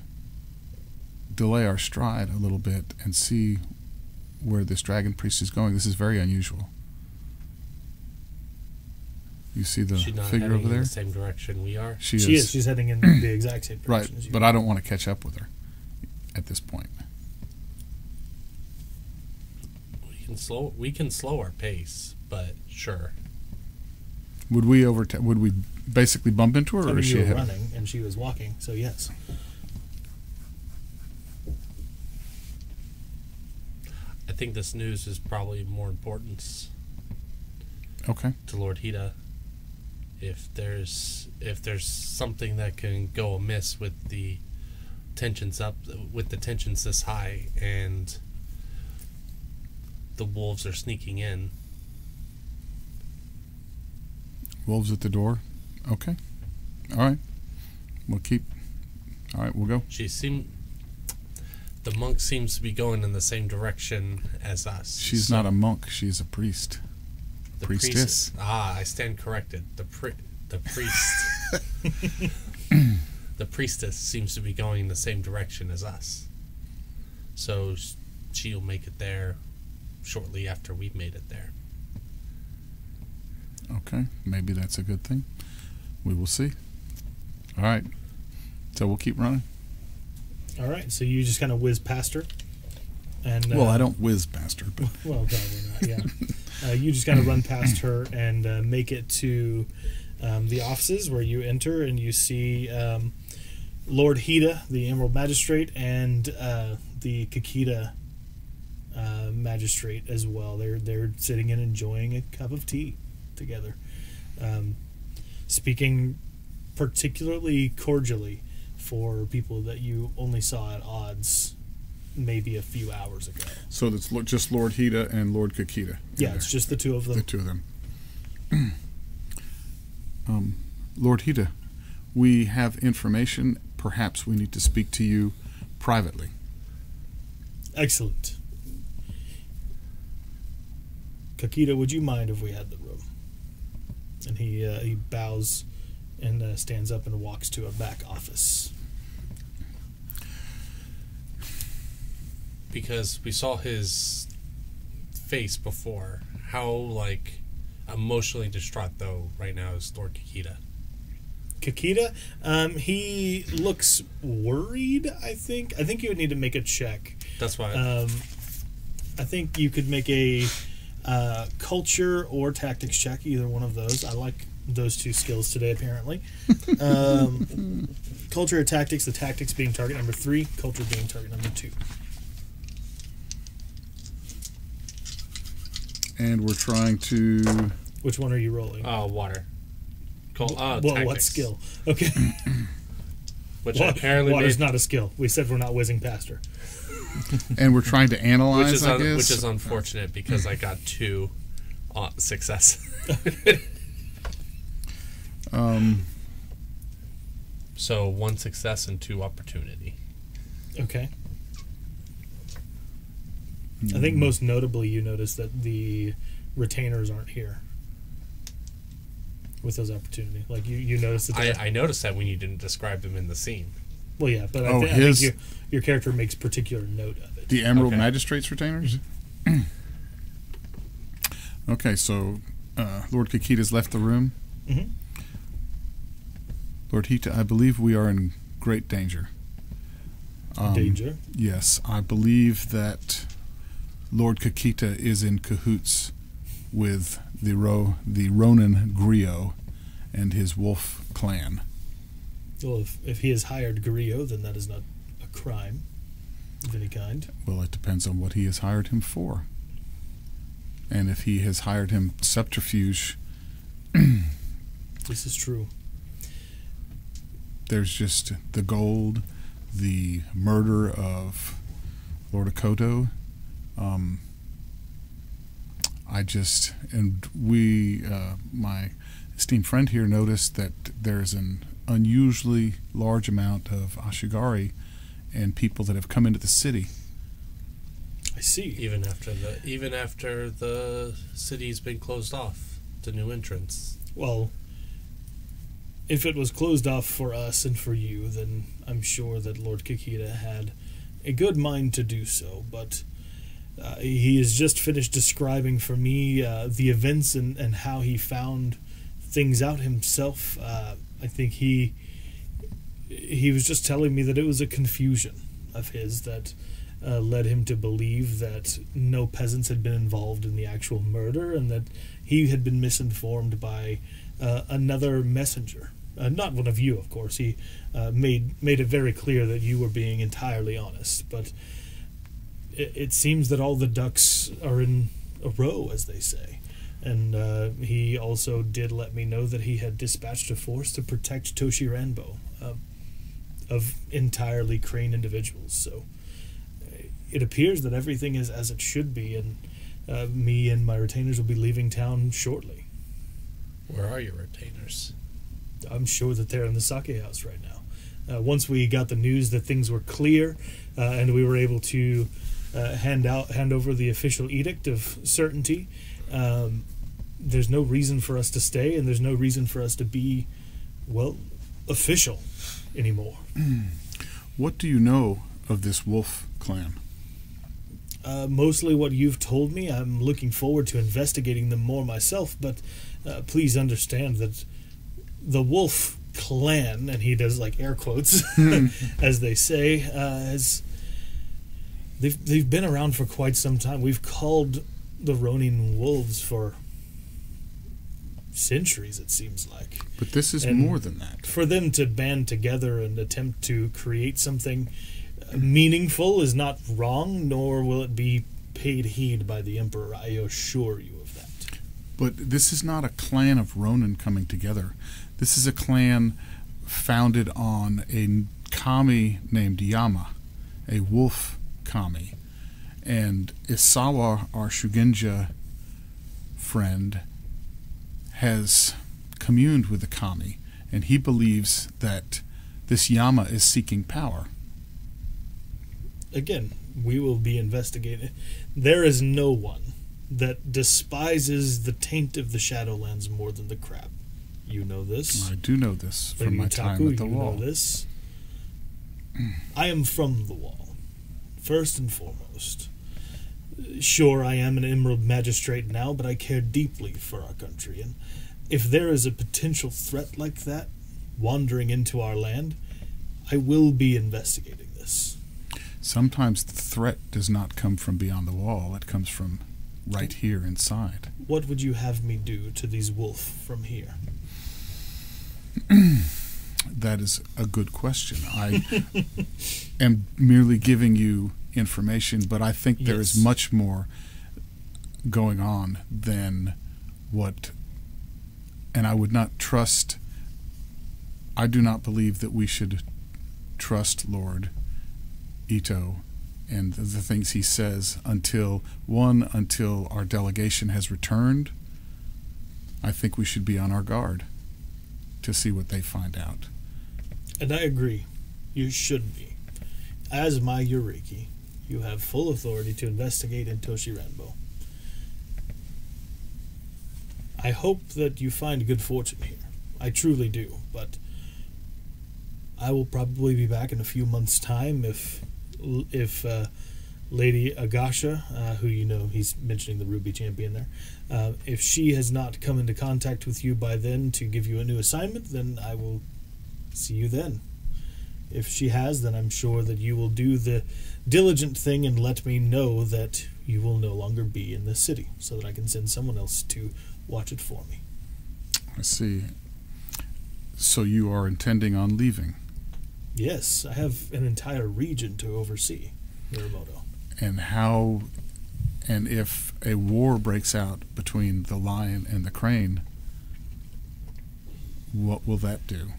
Speaker 4: delay our stride a little bit and see where this dragon priest is going. This is very unusual. You see the
Speaker 5: She's not
Speaker 4: figure
Speaker 5: heading
Speaker 4: over there?
Speaker 5: in the same direction we are.
Speaker 1: she is. She's heading in the exact same
Speaker 4: Right,
Speaker 1: direction as you.
Speaker 4: but I don't want to catch up with her at this point.
Speaker 5: We can slow our pace, but sure.
Speaker 4: Would we basically bump into her,
Speaker 1: I
Speaker 4: or
Speaker 1: mean,
Speaker 4: is she
Speaker 1: you were
Speaker 4: ahead?
Speaker 1: running and she was walking, so yes.
Speaker 5: I think this news is probably more important
Speaker 4: Okay.
Speaker 5: to Lord Hida. If there's something that can go amiss with the tensions this high and the wolves are sneaking in.
Speaker 4: Wolves at the door. Okay. All right. We'll keep. All right, we'll go.
Speaker 5: The monk seems to be going in the same direction as us.
Speaker 4: She's not a monk. She's a priest. Priestess.
Speaker 5: I stand corrected. The priest. The priestess seems to be going in the same direction as us. So she'll make it there shortly after we've made it there.
Speaker 4: Okay, maybe that's a good thing. We will see. All right. So we'll keep running.
Speaker 1: All right, so you just kind of whiz past her. And,
Speaker 4: well, I don't whiz past her, but
Speaker 1: well, probably not, yeah. You just kind of run past her and make it to the offices where you enter, and you see Lord Hida, the Emerald Magistrate, and the Kakita Magistrate as well. They're sitting and enjoying a cup of tea together, speaking particularly cordially for people that you only saw at odds maybe a few hours ago.
Speaker 4: So that's just Lord Hida and Lord Kakita.
Speaker 1: Yeah, it's just the two of them.
Speaker 4: The two of them. Lord Hida, we have information. Perhaps we need to speak to you privately.
Speaker 1: Excellent. Kakita, would you mind if we had the room? And he bows and stands up and walks to a back office.
Speaker 5: Because we saw his face before. How, emotionally distraught, though, right now is Lord Kakita?
Speaker 1: Kakita, he looks worried, I think. I think you would need to make a check.
Speaker 5: That's why.
Speaker 1: I think you could make a culture or tactics check, either one of those. I like those two skills today, apparently. Culture or tactics, the tactics being target number 3, culture being target number 2.
Speaker 4: And we're trying to...
Speaker 1: Which one are you rolling?
Speaker 5: Water.
Speaker 1: Well,
Speaker 5: tactics.
Speaker 1: what skill? Okay.
Speaker 5: Which apparently
Speaker 1: water's not a skill. We said we're not whizzing past her.
Speaker 4: And we're trying to analyze, I guess.
Speaker 5: Which is unfortunate because I got 2 success. So 1 success and 2 opportunity.
Speaker 1: Okay. I think most notably you notice that the retainers aren't here with those opportunity. Like you notice that
Speaker 5: I noticed that when you didn't describe them in the scene.
Speaker 1: Well, yeah, but I think your character makes particular note of it.
Speaker 4: The Emerald Magistrate's retainers? Okay, so Lord Kakita's left the room.
Speaker 1: Mm-hmm.
Speaker 4: Lord Hita, I believe we are in great danger.
Speaker 1: Danger?
Speaker 4: Yes, I believe that Lord Kakita is in cahoots with the Ronin Griot and his wolf clan.
Speaker 1: Well, if he has hired Griot, then that is not a crime of any kind.
Speaker 4: Well, it depends on what he has hired him for. And if he has hired him subterfuge...
Speaker 1: This is true.
Speaker 4: There's just the gold, the murder of Lord Akoto. My esteemed friend here noticed that there's an unusually large amount of Ashigari and people that have come into the city.
Speaker 1: I see.
Speaker 5: Even after the city's been closed off to new entrants.
Speaker 1: Well, if it was closed off for us and for you, then I'm sure that Lord Kakita had a good mind to do so, but he has just finished describing for me the events and how he found things out himself. I think he was just telling me that it was a confusion of his that led him to believe that no peasants had been involved in the actual murder and that he had been misinformed by another messenger. Not one of you, of course. He made it very clear that you were being entirely honest, but it seems that all the ducks are in a row, as they say. And he also did let me know that he had dispatched a force to protect Toshi Ranbo of entirely Crane individuals. So it appears that everything is as it should be, and me and my retainers will be leaving town shortly.
Speaker 5: Where are your retainers?
Speaker 1: I'm sure that they're in the sake house right now. Once we got the news that things were clear and we were able to hand over the official edict of certainty, there's no reason for us to stay, and there's no reason for us to be, well, official anymore.
Speaker 4: What do you know of this wolf clan?
Speaker 1: Mostly what you've told me. I'm looking forward to investigating them more myself, but please understand that the wolf clan, and he does like air quotes, as they say, they've been around for quite some time. We've called the Ronin wolves for centuries, it seems like.
Speaker 4: But this is
Speaker 1: And
Speaker 4: more than that.
Speaker 1: For them to band together and attempt to create something meaningful is not wrong, nor will it be paid heed by the Emperor. I assure you of that.
Speaker 4: But this is not a clan of Ronin coming together. This is a clan founded on a kami named Yama, a wolf kami. And Isawa, our Shugenja friend, has communed with the kami, and he believes that this Yama is seeking power.
Speaker 1: Again, we will be investigating. There is no one that despises the taint of the Shadowlands more than the crab. You know this.
Speaker 4: I do know this from
Speaker 1: Lady
Speaker 4: my time
Speaker 1: Utaku,
Speaker 4: at the
Speaker 1: you
Speaker 4: wall.
Speaker 1: know this. I am from the wall, first and foremost. Sure, I am an Emerald Magistrate now, but I care deeply for our country, and if there is a potential threat like that wandering into our land, I will be investigating this.
Speaker 4: Sometimes the threat does not come from beyond the wall. It comes from right here inside.
Speaker 1: What would you have me do to these wolf from here?
Speaker 4: That is a good question. I am merely giving you information, but I think there is
Speaker 1: Yes.
Speaker 4: much more going on than what... And I would not trust... I do not believe that we should trust Lord Ito and the things he says until our delegation has returned. I think we should be on our guard to see what they find out.
Speaker 1: And I agree. You should be. As my Yuriki, you have full authority to investigate in Toshiranbo. I hope that you find good fortune here. I truly do, but I will probably be back in a few months' time if Lady Agasha, who you know, he's mentioning the Ruby Champion there, if she has not come into contact with you by then to give you a new assignment, then I will see you then. If she has, then I'm sure that you will do the diligent thing and let me know that you will no longer be in the city, so that I can send someone else to watch it for me.
Speaker 4: I see. So you are intending on leaving?
Speaker 1: Yes, I have an entire region to oversee, Miramoto.
Speaker 4: And if a war breaks out between the lion and the crane, what will that do?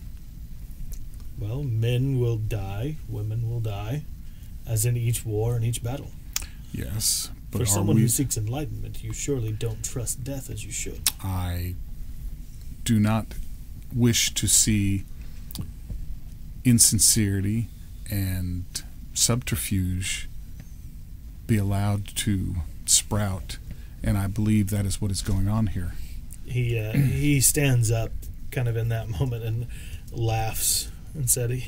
Speaker 1: Well, men will die, women will die, as in each war and each battle.
Speaker 4: Yes, but
Speaker 1: For
Speaker 4: are
Speaker 1: someone
Speaker 4: we...
Speaker 1: who seeks enlightenment, you surely don't trust death as you should.
Speaker 4: I do not wish to see insincerity and subterfuge be allowed to sprout, and I believe that is what is going on here.
Speaker 1: He stands up kind of in that moment and laughs and said,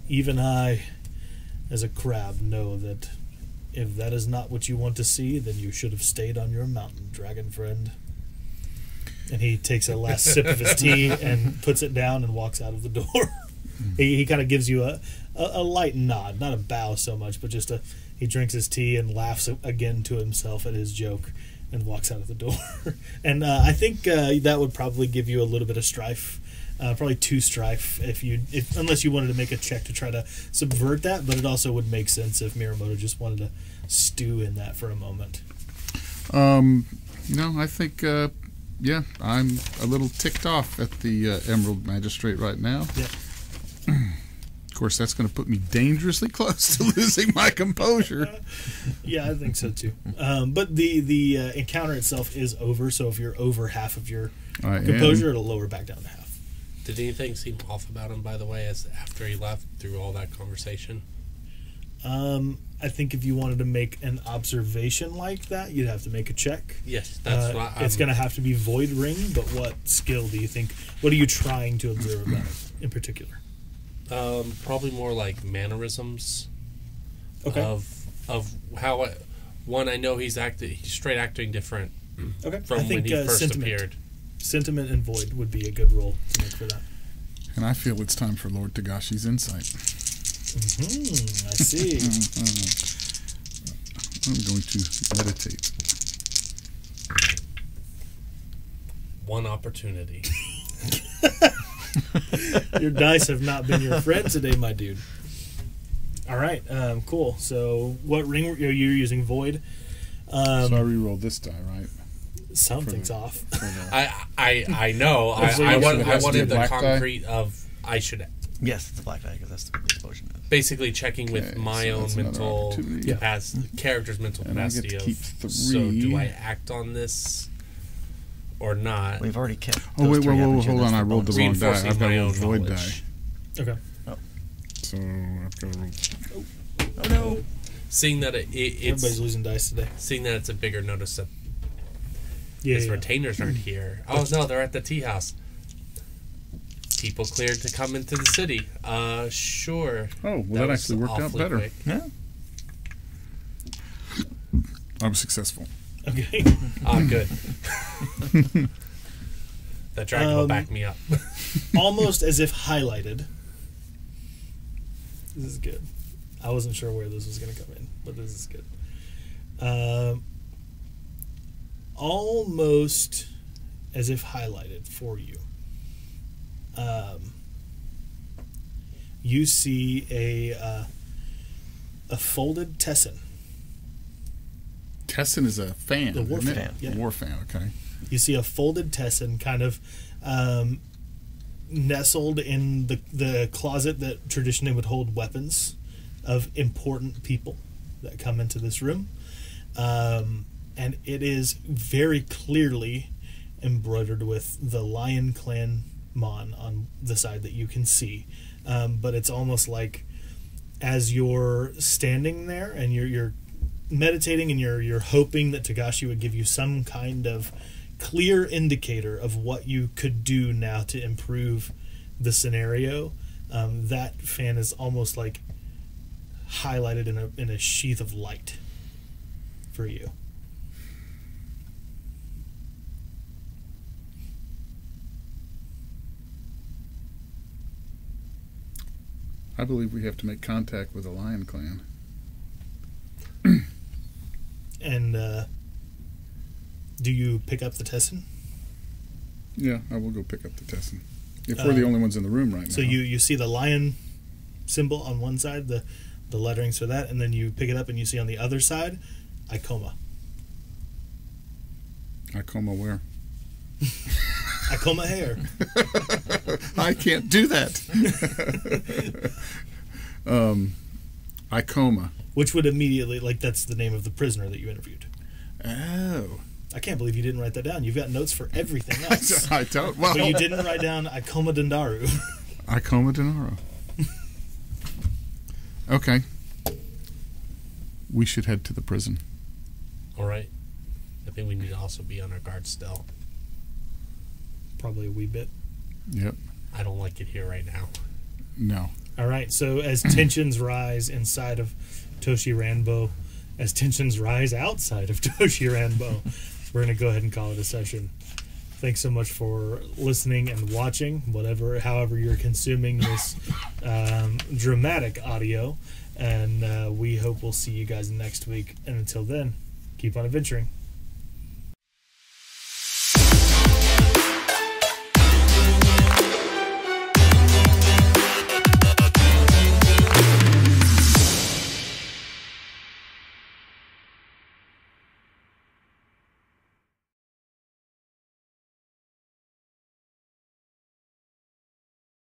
Speaker 1: even I, as a crab, know that if that is not what you want to see, then you should have stayed on your mountain, dragon friend. And he takes a last sip of his tea and puts it down and walks out of the door. He kind of gives you a light nod, not a bow so much, but just he drinks his tea and laughs again to himself at his joke and walks out of the door. And I think that would probably give you a little bit of strife, probably 2 strife, unless you wanted to make a check to try to subvert that. But it also would make sense if Miramoto just wanted to stew in that for a moment.
Speaker 4: No, I think, yeah, I'm a little ticked off at the Emerald Magistrate right now.
Speaker 1: Yeah.
Speaker 4: Of course, that's going to put me dangerously close to losing my composure.
Speaker 1: Yeah, I think so too. But the encounter itself is over, so if you're over half of your
Speaker 4: I
Speaker 1: composure, it'll lower back down to half.
Speaker 5: Did anything seem off about him, by the way, as after he left through all that conversation?
Speaker 1: I think if you wanted to make an observation like that, you'd have to make a check.
Speaker 5: Yes, that's what
Speaker 1: It's going to have to be void ring, but what skill do you think? What are you trying to observe about it in particular?
Speaker 5: Probably more like mannerisms.
Speaker 1: Okay.
Speaker 5: Of how I know he's straight acting different.
Speaker 1: Okay.
Speaker 5: From
Speaker 1: I think
Speaker 5: when he first
Speaker 1: sentiment.
Speaker 5: appeared.
Speaker 1: Sentiment and void would be a good roll to make for that.
Speaker 4: And I feel it's time for Lord Togashi's insight.
Speaker 1: I see.
Speaker 4: I'm going to meditate.
Speaker 5: One opportunity.
Speaker 1: Your dice have not been your friend today, my dude. All right, cool. So, what ring are you using? Void.
Speaker 4: So I re-rolled this die, right?
Speaker 1: Something's off.
Speaker 4: For the-
Speaker 5: I know.
Speaker 1: So
Speaker 5: I
Speaker 1: you should-
Speaker 5: wanted
Speaker 4: has to be a
Speaker 5: the
Speaker 4: black die?
Speaker 5: concrete of I should
Speaker 3: Yes, it's a black die because that's what the explosion is.
Speaker 5: basically checking with
Speaker 4: Okay,
Speaker 5: my
Speaker 4: so
Speaker 5: own
Speaker 4: that's another
Speaker 5: mental
Speaker 4: opportunity.
Speaker 5: character's mental
Speaker 4: And I get
Speaker 5: capacity
Speaker 4: to
Speaker 5: of.
Speaker 4: keep 3.
Speaker 5: So do I act on this or not?
Speaker 3: We've already kept.
Speaker 4: Oh,
Speaker 3: those
Speaker 4: wait,
Speaker 3: three,
Speaker 4: whoa,
Speaker 3: haven't you?
Speaker 4: hold
Speaker 3: That's
Speaker 4: on. I rolled the wrong die.
Speaker 5: Reinforcing
Speaker 4: I've got
Speaker 5: my
Speaker 4: a
Speaker 5: own
Speaker 4: void
Speaker 5: knowledge.
Speaker 4: die.
Speaker 1: Okay.
Speaker 4: So I've got to roll.
Speaker 3: Oh no!
Speaker 5: Seeing that
Speaker 1: Everybody's
Speaker 5: it's
Speaker 1: losing dice today.
Speaker 5: seeing that it's a bigger notice that
Speaker 1: Yeah.
Speaker 5: his
Speaker 1: yeah.
Speaker 5: retainers aren't here. Oh no, they're at the tea house. People cleared to come into the city. Sure.
Speaker 4: Oh, well, that
Speaker 5: was
Speaker 4: actually worked out
Speaker 5: awfully
Speaker 4: better.
Speaker 5: quick.
Speaker 3: Yeah.
Speaker 4: I was successful.
Speaker 1: Okay.
Speaker 5: Good. That dragon will back me up.
Speaker 1: Almost as if highlighted. This is good. I wasn't sure where this was going to come in, but this is good. Almost as if highlighted for you. You see a folded Tessin.
Speaker 4: Tessin is a fan.
Speaker 1: The war
Speaker 4: isn't it?
Speaker 1: fan, yeah.
Speaker 4: War fan, okay.
Speaker 1: You see a folded Tessin kind of nestled in the closet that traditionally would hold weapons of important people that come into this room. And it is very clearly embroidered with the Lion Clan Mon on the side that you can see. But it's almost like as you're standing there and you're meditating and you're hoping that Togashi would give you some kind of clear indicator of what you could do now to improve the scenario. That fan is almost like highlighted in a sheath of light for you.
Speaker 4: I believe we have to make contact with the Lion Clan.
Speaker 1: And do you pick up the Tessin?
Speaker 4: Yeah, I will go pick up the Tessin. If we're the only ones in the room right now.
Speaker 1: So you see the lion symbol on one side, the letterings for that, and then you pick it up and you see on the other side, Icoma.
Speaker 4: Icoma where?
Speaker 1: Icoma hair.
Speaker 4: I can't do that. Icoma.
Speaker 1: Which would immediately, like, that's the name of the prisoner that you interviewed.
Speaker 4: Oh.
Speaker 1: I can't believe you didn't write that down. You've got notes for everything else.
Speaker 4: I don't. Well,
Speaker 1: But you didn't write down Icoma Dendaru.
Speaker 4: Icoma Denaro. Okay. We should head to the prison.
Speaker 5: All right. I think we need to also be on our guard still.
Speaker 1: Probably a wee bit.
Speaker 4: Yep.
Speaker 5: I don't like it here right now.
Speaker 4: No.
Speaker 1: All right, so as tensions rise inside of Toshi Ranbo, as tensions rise outside of Toshi Ranbo, we're going to go ahead and call it a session. Thanks so much for listening and watching, however you're consuming this dramatic audio. And we hope we'll see you guys next week. And until then, keep on adventuring.